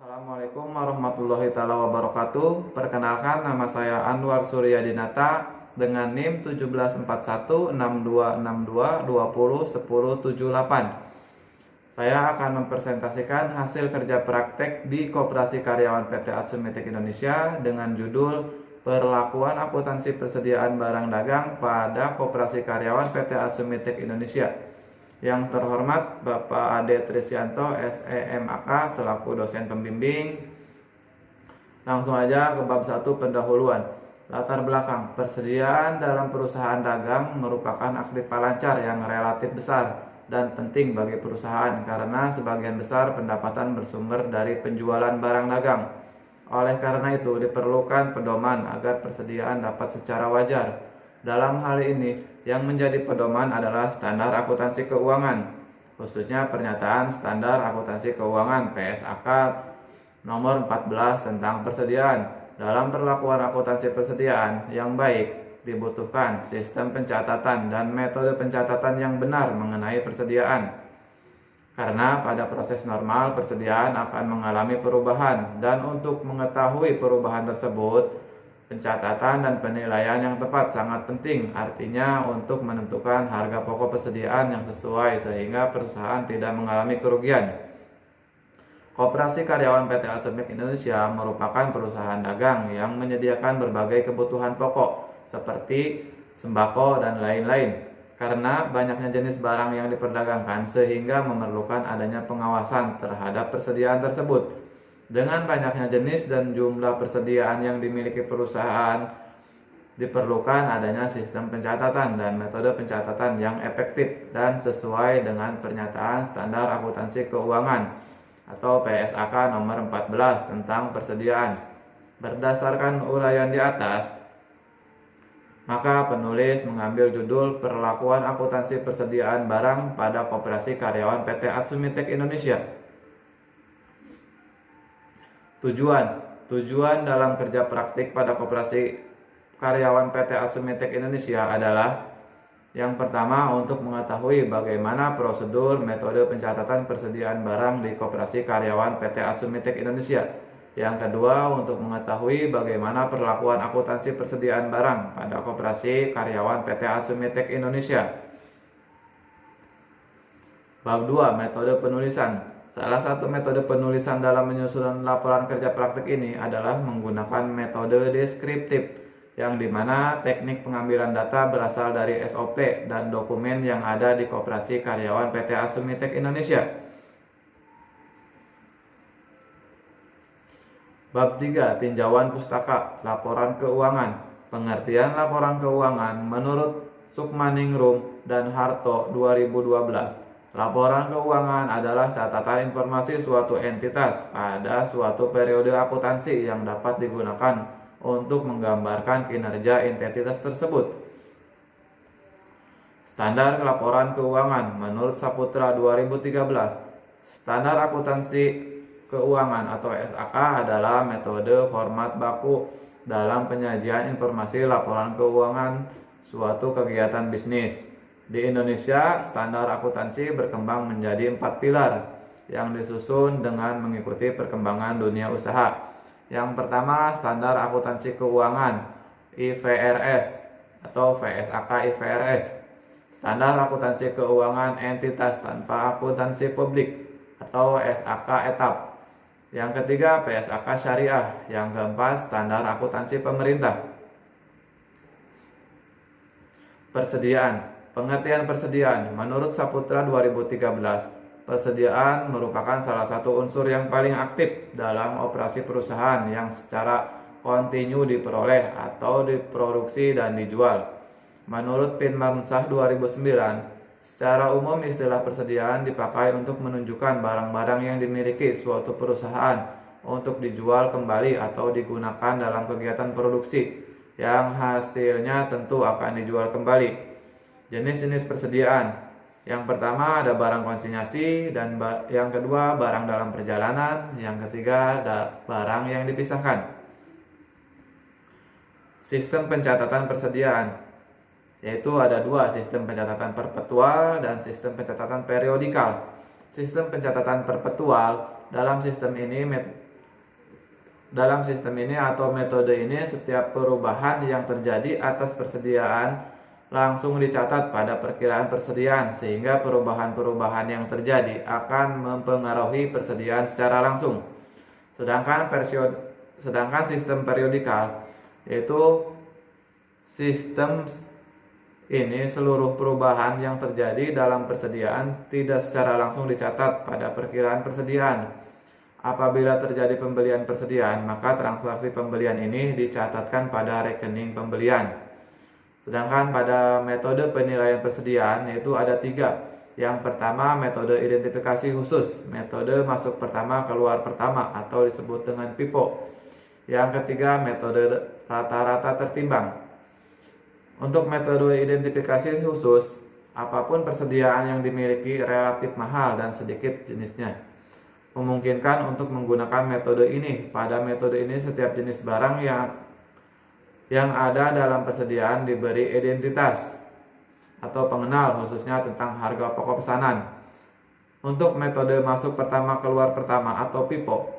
Assalamualaikum warahmatullahi wabarakatuh. Perkenalkan, nama saya Anwar Suryadinata dengan NIM 17416262201078. Saya akan mempresentasikan hasil kerja praktek di Koperasi Karyawan PT Atsumitek Indonesia dengan judul Perlakuan Akuntansi Persediaan Barang Dagang pada Koperasi Karyawan PT Atsumitek Indonesia. Yang terhormat Bapak Ade Trisyanto SEMAK selaku dosen pembimbing. Langsung aja ke bab 1 pendahuluan. Latar belakang, persediaan dalam perusahaan dagang merupakan aktivitas lancar yang relatif besar dan penting bagi perusahaan karena sebagian besar pendapatan bersumber dari penjualan barang dagang. Oleh karena itu diperlukan pedoman agar persediaan dapat secara wajar. Dalam hal ini, yang menjadi pedoman adalah standar akuntansi keuangan, khususnya pernyataan standar akuntansi keuangan PSAK nomor 14 tentang persediaan. Dalam perlakuan akuntansi persediaan yang baik, dibutuhkan sistem pencatatan dan metode pencatatan yang benar mengenai persediaan. Karena pada proses normal persediaan akan mengalami perubahan dan untuk mengetahui perubahan tersebut, pencatatan dan penilaian yang tepat sangat penting, artinya untuk menentukan harga pokok persediaan yang sesuai sehingga perusahaan tidak mengalami kerugian. Koperasi Karyawan PT Atsumitek Indonesia merupakan perusahaan dagang yang menyediakan berbagai kebutuhan pokok seperti sembako dan lain-lain. Karena banyaknya jenis barang yang diperdagangkan sehingga memerlukan adanya pengawasan terhadap persediaan tersebut. Dengan banyaknya jenis dan jumlah persediaan yang dimiliki perusahaan, diperlukan adanya sistem pencatatan dan metode pencatatan yang efektif dan sesuai dengan pernyataan standar akuntansi keuangan atau PSAK nomor 14 tentang persediaan. Berdasarkan uraian di atas, maka penulis mengambil judul Perlakuan Akuntansi Persediaan Barang pada Koperasi Karyawan PT Atsumitek Indonesia. Tujuan dalam kerja praktik pada Koperasi Karyawan PT Atsumitek Indonesia adalah yang pertama untuk mengetahui bagaimana prosedur metode pencatatan persediaan barang di Koperasi Karyawan PT Atsumitek Indonesia. Yang kedua untuk mengetahui bagaimana perlakuan akuntansi persediaan barang pada Koperasi Karyawan PT Atsumitek Indonesia. Bab 2, metode penulisan. Salah satu metode penulisan dalam menyusun laporan kerja praktik ini adalah menggunakan metode deskriptif, yang dimana teknik pengambilan data berasal dari SOP dan dokumen yang ada di Koperasi Karyawan PT Atsumitek Indonesia. Bab 3, tinjauan pustaka, laporan keuangan. Pengertian laporan keuangan menurut Sukmaningrum dan Harto 2012. Laporan keuangan adalah catatan informasi suatu entitas pada suatu periode akuntansi yang dapat digunakan untuk menggambarkan kinerja entitas tersebut. Standar laporan keuangan menurut Saputra 2013. Standar akuntansi keuangan atau SAK adalah metode format baku dalam penyajian informasi laporan keuangan suatu kegiatan bisnis. Di Indonesia, standar akuntansi berkembang menjadi 4 pilar yang disusun dengan mengikuti perkembangan dunia usaha. Yang pertama, standar akuntansi keuangan IFRS atau VSAK IFRS. Standar akuntansi keuangan entitas tanpa akuntansi publik atau SAK etap. Yang ketiga, PSAK syariah. Yang keempat, standar akuntansi pemerintah. Persediaan. Pengertian persediaan menurut Saputra 2013, persediaan merupakan salah satu unsur yang paling aktif dalam operasi perusahaan yang secara kontinu diperoleh atau diproduksi dan dijual. Menurut Pinmansah 2009, secara umum istilah persediaan dipakai untuk menunjukkan barang-barang yang dimiliki suatu perusahaan untuk dijual kembali atau digunakan dalam kegiatan produksi yang hasilnya tentu akan dijual kembali. Jenis-jenis persediaan. Yang pertama ada barang konsinyasi, dan yang kedua barang dalam perjalanan, yang ketiga ada barang yang dipisahkan. Sistem pencatatan persediaan, yaitu ada dua, sistem pencatatan perpetual dan sistem pencatatan periodikal. Sistem pencatatan perpetual, dalam sistem ini Dalam sistem ini atau metode ini, setiap perubahan yang terjadi atas persediaan langsung dicatat pada perkiraan persediaan, sehingga perubahan-perubahan yang terjadi akan mempengaruhi persediaan secara langsung. Sedangkan sistem periodikal, yaitu sistem ini seluruh perubahan yang terjadi dalam persediaan tidak secara langsung dicatat pada perkiraan persediaan. Apabila terjadi pembelian persediaan, maka transaksi pembelian ini dicatatkan pada rekening pembelian. Sedangkan pada metode penilaian persediaan yaitu ada 3. Yang pertama, metode identifikasi khusus, metode masuk pertama keluar pertama atau disebut dengan PIPO. Yang ketiga, metode rata-rata tertimbang. Untuk metode identifikasi khusus, apapun persediaan yang dimiliki relatif mahal dan sedikit jenisnya, memungkinkan untuk menggunakan metode ini. Pada metode ini, setiap jenis barang yang ada dalam persediaan diberi identitas atau pengenal khususnya tentang harga pokok pesanan. Untuk metode masuk pertama keluar pertama atau PIPO,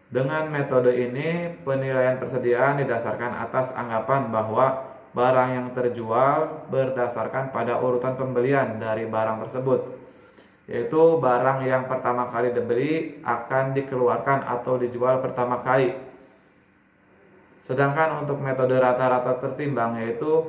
dengan metode ini penilaian persediaan didasarkan atas anggapan bahwa barang yang terjual berdasarkan pada urutan pembelian dari barang tersebut, yaitu barang yang pertama kali dibeli akan dikeluarkan atau dijual pertama kali. Sedangkan untuk metode rata-rata tertimbang yaitu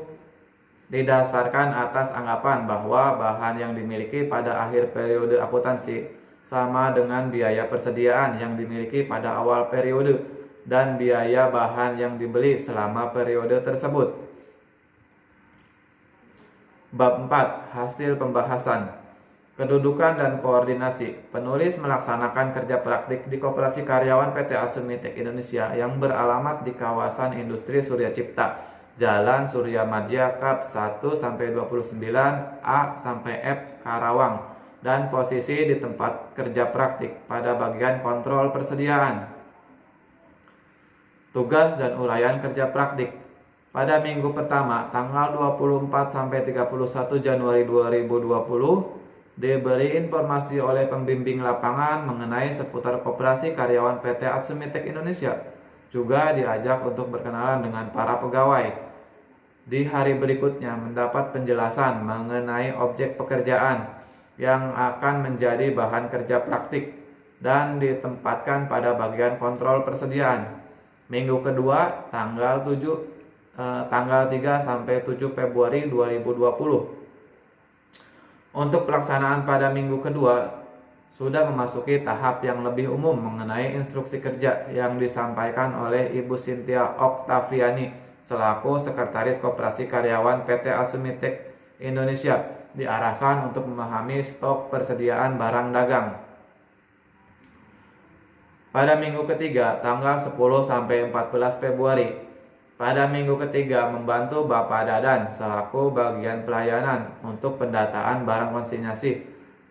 didasarkan atas anggapan bahwa bahan yang dimiliki pada akhir periode akuntansi sama dengan biaya persediaan yang dimiliki pada awal periode dan biaya bahan yang dibeli selama periode tersebut. Bab 4. Hasil pembahasan. Kedudukan dan koordinasi. Penulis melaksanakan kerja praktik di Koperasi Karyawan PT Asumitek Indonesia yang beralamat di kawasan Industri Surya Cipta, Jalan Surya Madya Kap 1-29A-F Karawang, dan posisi di tempat kerja praktik pada bagian kontrol persediaan. Tugas dan uraian kerja praktik. Pada minggu pertama tanggal 24-31 Januari 2020 diberi informasi oleh pembimbing lapangan mengenai seputar Koperasi Karyawan PT Asumitek Indonesia. Juga diajak untuk berkenalan dengan para pegawai. Di hari berikutnya mendapat penjelasan mengenai objek pekerjaan yang akan menjadi bahan kerja praktik dan ditempatkan pada bagian kontrol persediaan. Minggu kedua tanggal 3 sampai 7 Februari 2020. Untuk pelaksanaan pada minggu kedua sudah memasuki tahap yang lebih umum mengenai instruksi kerja yang disampaikan oleh Ibu Cynthia Oktaviani selaku Sekretaris Koperasi Karyawan PT Asumitek Indonesia, diarahkan untuk memahami stok persediaan barang dagang. Pada minggu ketiga tanggal 10 sampai 14 Februari. Pada minggu ketiga membantu Bapak Dadan selaku bagian pelayanan untuk pendataan barang konsinyasi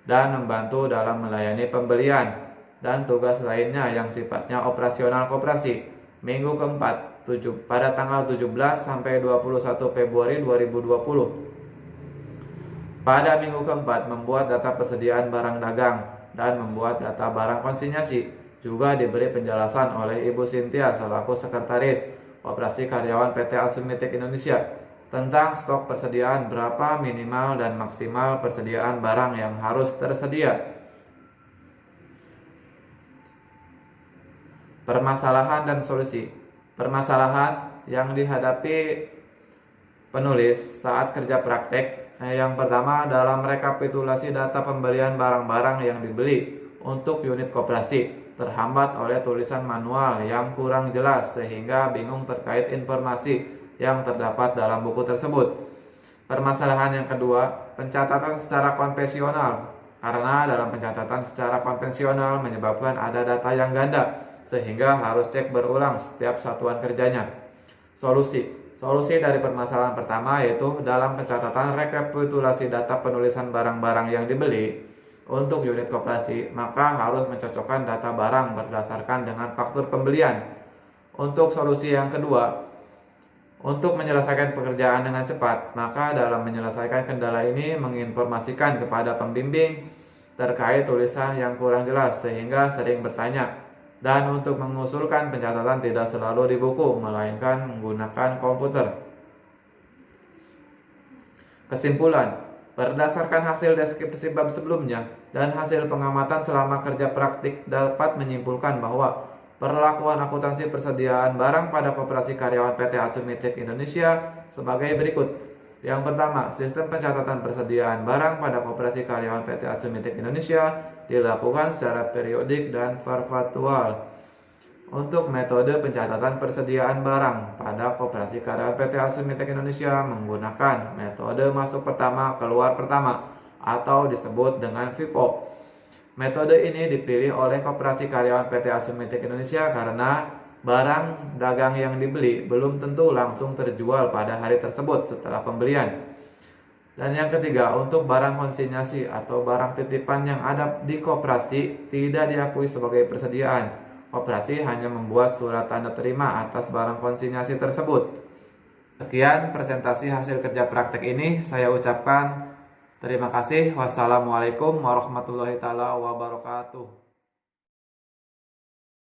dan membantu dalam melayani pembelian dan tugas lainnya yang sifatnya operasional koperasi. Minggu keempat pada tanggal 17 sampai 21 Februari 2020. Pada minggu keempat membuat data persediaan barang dagang dan membuat data barang konsinyasi. Juga diberi penjelasan oleh Ibu Cynthia selaku Sekretaris Koperasi Karyawan PT Asumitek Indonesia tentang stok persediaan, berapa minimal dan maksimal persediaan barang yang harus tersedia. Permasalahan dan solusi. Permasalahan yang dihadapi penulis saat kerja praktek yang pertama dalam rekapitulasi data pembelian barang-barang yang dibeli untuk unit koperasi terhambat oleh tulisan manual yang kurang jelas sehingga bingung terkait informasi yang terdapat dalam buku tersebut. Permasalahan yang kedua, pencatatan secara konvensional. Karena dalam pencatatan secara konvensional menyebabkan ada data yang ganda sehingga harus cek berulang setiap satuan kerjanya. Solusi dari permasalahan pertama yaitu dalam pencatatan rekapitulasi data penulisan barang-barang yang dibeli untuk unit koperasi, maka harus mencocokkan data barang berdasarkan dengan faktur pembelian. Untuk solusi yang kedua, untuk menyelesaikan pekerjaan dengan cepat, maka dalam menyelesaikan kendala ini menginformasikan kepada pembimbing terkait tulisan yang kurang jelas sehingga sering bertanya Dan untuk mengusulkan pencatatan tidak selalu di buku, melainkan menggunakan komputer. Kesimpulan, berdasarkan hasil deskripsi bab sebelumnya dan hasil pengamatan selama kerja praktik dapat menyimpulkan bahwa perlakuan akuntansi persediaan barang pada Koperasi Karyawan PT Atsumitek Indonesia sebagai berikut. Yang pertama, sistem pencatatan persediaan barang pada Koperasi Karyawan PT Atsumitek Indonesia dilakukan secara periodik dan virtual. Untuk metode pencatatan persediaan barang pada Koperasi Karyawan PT Atsumitek Indonesia menggunakan metode masuk pertama keluar pertama atau disebut dengan FIFO. Metode ini dipilih oleh Koperasi Karyawan PT Atsumitek Indonesia karena barang dagang yang dibeli belum tentu langsung terjual pada hari tersebut setelah pembelian. Dan yang ketiga, untuk barang konsinyasi atau barang titipan yang ada di koperasi tidak diakui sebagai persediaan. Koperasi hanya membuat surat tanda terima atas barang konsinyasi tersebut. Sekian presentasi hasil kerja praktek ini saya ucapkan terima kasih. Wassalamualaikum warahmatullahi wabarakatuh.